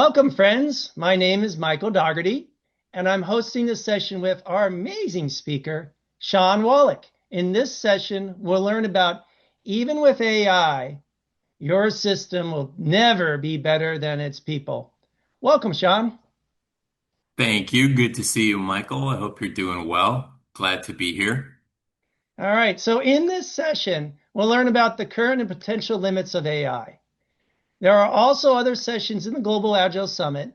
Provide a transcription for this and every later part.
Welcome, friends. My name is Michael Dougherty, and I'm hosting this session with our amazing speaker, Shawn Wallack. In this session, we'll learn about even with AI, your system will never be better than its people. Welcome, Shawn. Thank you. Good to see you, Michael. I hope you're doing well. Glad to be here. All right, so in this session, we'll learn about the current and potential limits of AI. There are also other sessions in the Global Agile Summit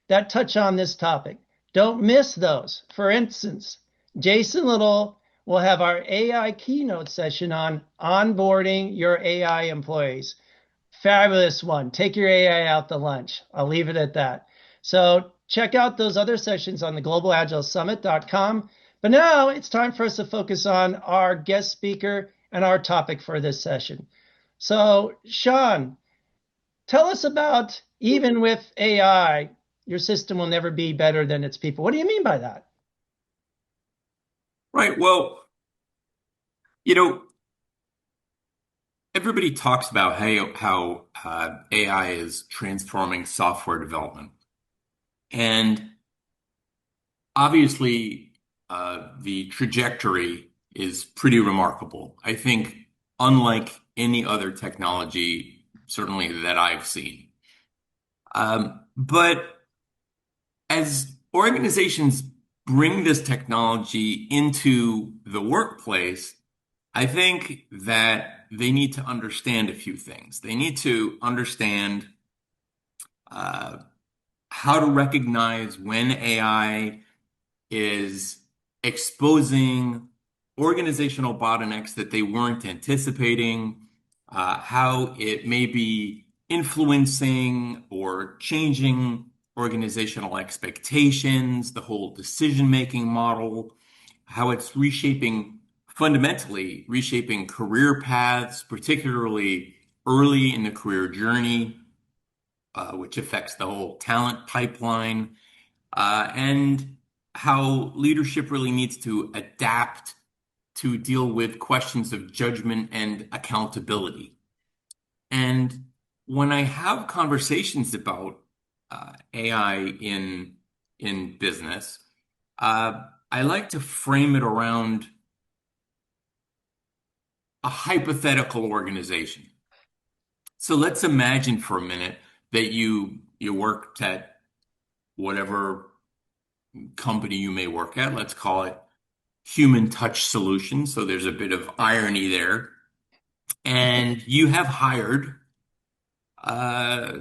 that touch on this topic. Don't miss those. For instance, Jason Little will have our AI keynote session on onboarding your AI employees. Fabulous one. Take your AI out to lunch. I'll leave it at that. So check out those other sessions on the globalagilesummit.com. But now it's time for us to focus on our guest speaker and our topic for this session. So, Shawn, tell us about even with AI, your system will never be better than its people. What do you mean by that? Right. Well, you know, everybody talks about how AI is transforming software development. And obviously, the trajectory is pretty remarkable. I think, unlike any other technology, certainly that I've seen. But as organizations bring this technology into the workplace, I think that they need to understand a few things. They need to understand uh, how to recognize when AI is exposing organizational bottlenecks that they weren't anticipating, how it may be influencing or changing organizational expectations, the whole decision-making model, how it's fundamentally reshaping career paths, particularly early in the career journey, which affects the whole talent pipeline, and how leadership really needs to adapt to deal with questions of judgment and accountability. And when I have conversations about AI in business, I like to frame it around a hypothetical organization. So let's imagine for a minute that you worked at whatever company you may work at. Let's call it Human Touch Solutions. So there's a bit of irony there. And you have hired uh,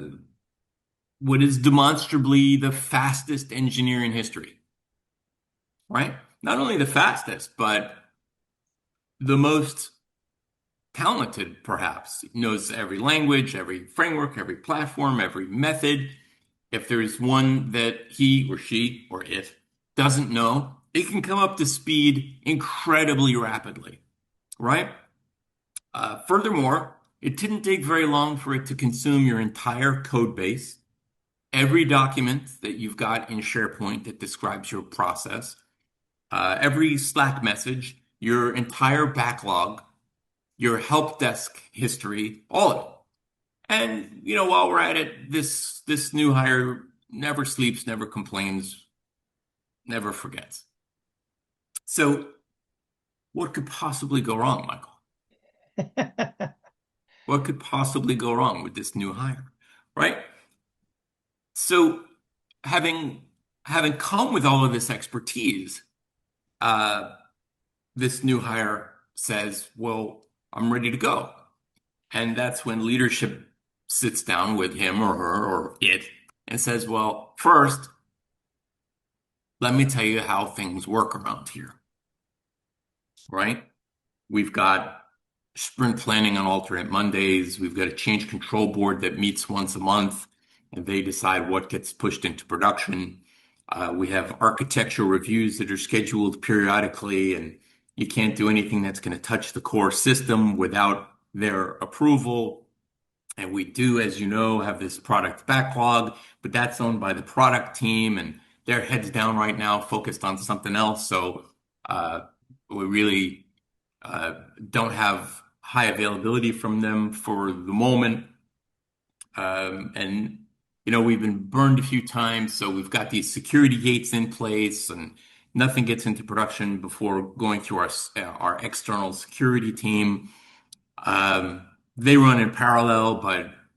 what is demonstrably the fastest engineer in history, right? Not only the fastest, but the most talented, perhaps. Knows every language, every framework, every platform, every method. If there's one that he or she or it doesn't know, it can come up to speed incredibly rapidly, right? Furthermore, it didn't take very long for it to consume your entire code base, every document that you've got in SharePoint that describes your process, every Slack message, your entire backlog, your help desk history, all of it. And while we're at it, this new hire never sleeps, never complains, never forgets. So, what could possibly go wrong, Michael? What could possibly go wrong with this new hire, right? So, having having come with all of this expertise, uh, this new hire says, "Well, I'm ready to go." And that's when leadership sits down with him or her or it and says, "Well, first, let me tell you how things work around here, right? We've got sprint planning on alternate Mondays. We've got a change control board that meets once a month, and they decide what gets pushed into production. We have architecture reviews that are scheduled periodically, and you can't do anything that's going to touch the core system without their approval. And we do, as you know, have this product backlog, but that's owned by the product team, and they're heads down right now, focused on something else. So uh, we really don't have high availability from them for the moment. And we've been burned a few times, so we've got these security gates in place, and nothing gets into production before going through our external security team. They run in parallel, but